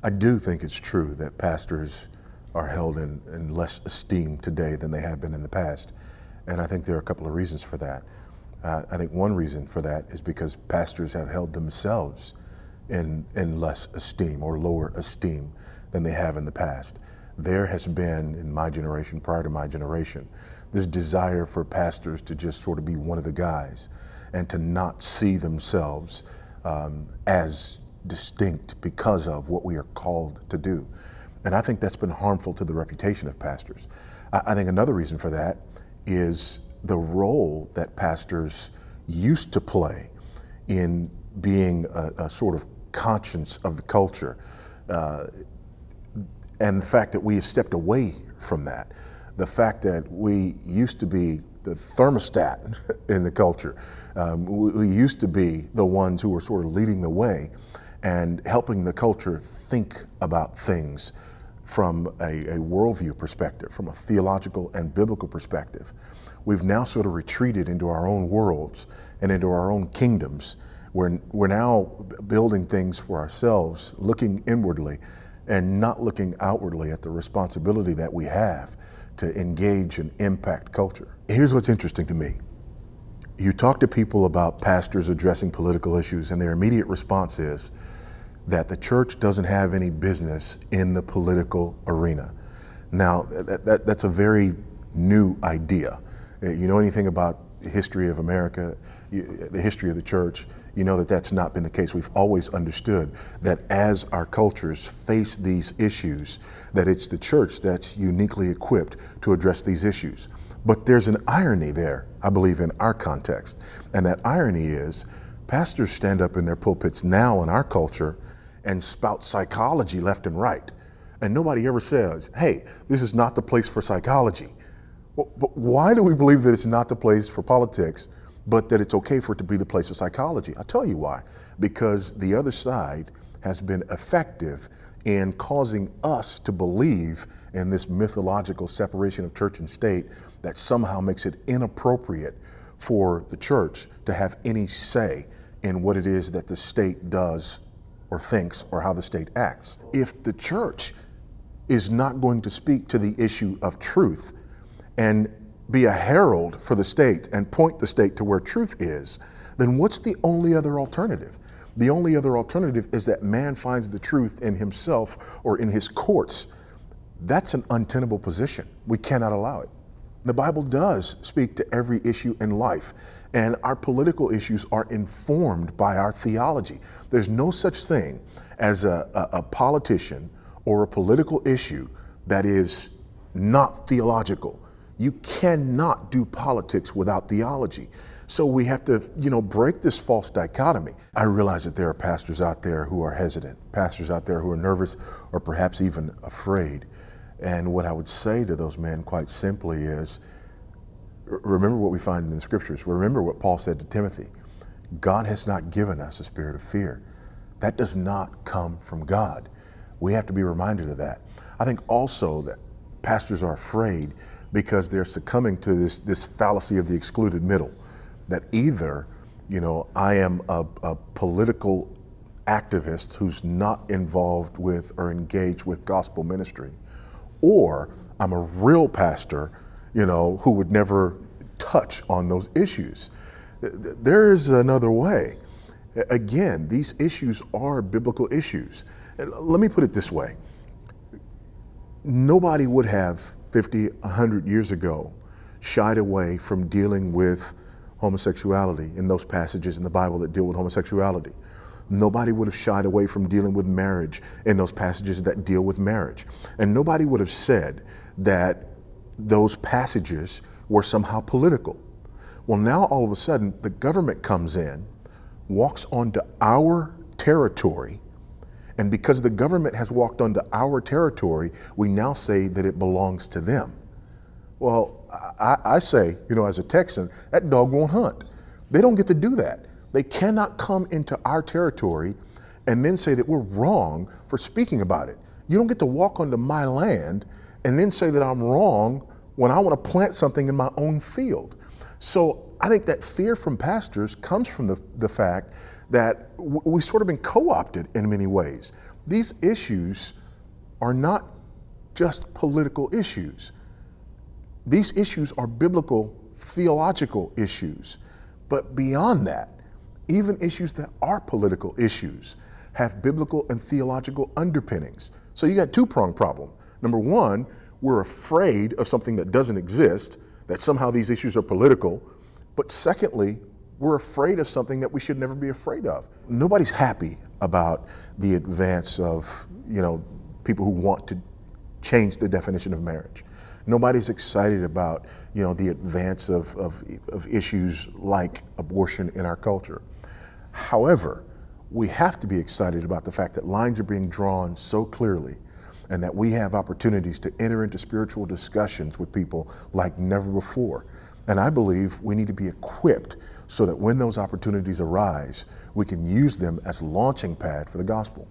I do think it's true that pastors are held in less esteem today than they have been in the past. And I think there are a couple of reasons for that. I think one reason for that is because pastors have held themselves in less esteem or lower esteem than they have in the past. There has been, in my generation, prior to my generation, this desire for pastors to just sort of be one of the guys and to not see themselves as distinct because of what we are called to do. And I think that's been harmful to the reputation of pastors. I think another reason for that is the role that pastors used to play in being a sort of conscience of the culture, and the fact that we have stepped away from that. The fact that we used to be the thermostat in the culture. We used to be the ones who were sort of leading the way and helping the culture think about things from a worldview perspective, from a theological and biblical perspective. We've now sort of retreated into our own worlds and into our own kingdoms. We're now building things for ourselves, looking inwardly and not looking outwardly at the responsibility that we have to engage and impact culture. Here's what's interesting to me. You talk to people about pastors addressing political issues, and their immediate response is that the church doesn't have any business in the political arena. Now, that's a very new idea. You know anything about the history of America, the history of the church, you know that that's not been the case. We've always understood that as our cultures face these issues, that it's the church that's uniquely equipped to address these issues. But there's an irony there, I believe, in our context. And that irony is pastors stand up in their pulpits now in our culture and spout psychology left and right. And nobody ever says, hey, this is not the place for psychology. But why do we believe that it's not the place for politics, but that it's okay for it to be the place of psychology? I'll tell you why. Because the other side has been effective in causing us to believe in this mythological separation of church and state that somehow makes it inappropriate for the church to have any say in what it is that the state does or thinks or how the state acts. If the church is not going to speak to the issue of truth and be a herald for the state and point the state to where truth is, then what's the only other alternative? The only other alternative is that man finds the truth in himself or in his courts. That's an untenable position. We cannot allow it. The Bible does speak to every issue in life, and our political issues are informed by our theology. There's no such thing as a politician or a political issue that is not theological. You cannot do politics without theology. So we have to, break this false dichotomy. I realize that there are pastors out there who are hesitant, pastors out there who are nervous or perhaps even afraid. And what I would say to those men quite simply is, remember what we find in the scriptures. Remember what Paul said to Timothy. God has not given us a spirit of fear. That does not come from God. We have to be reminded of that. I think also that pastors are afraid because they're succumbing to this fallacy of the excluded middle, that either, I am a political activist who's not involved with or engaged with gospel ministry, or I'm a real pastor, who would never touch on those issues. There is another way. Again, these issues are biblical issues. Let me put it this way. Nobody would have 50, 100 years ago shied away from dealing with homosexuality in those passages in the Bible that deal with homosexuality. Nobody would have shied away from dealing with marriage in those passages that deal with marriage. And nobody would have said that those passages were somehow political. Well, now all of a sudden the government comes in, walks onto our territory, and because the government has walked onto our territory, we now say that it belongs to them. Well, I say, as a Texan, that dog won't hunt. They don't get to do that. They cannot come into our territory and then say that we're wrong for speaking about it. You don't get to walk onto my land and then say that I'm wrong when I want to plant something in my own field. So I think that fear from pastors comes from the fact that we've sort of been co-opted in many ways. these issues are not just political issues. These issues are biblical, theological issues. But beyond that, even issues that are political issues have biblical and theological underpinnings. So you got a two-pronged problem. Number one, we're afraid of something that doesn't exist, that somehow these issues are political. But secondly, we're afraid of something that we should never be afraid of. Nobody's happy about the advance of, people who want to change the definition of marriage. Nobody's excited about, the advance of issues like abortion in our culture. However, we have to be excited about the fact that lines are being drawn so clearly and that we have opportunities to enter into spiritual discussions with people like never before. And I believe we need to be equipped so that when those opportunities arise, we can use them as a launching pad for the gospel.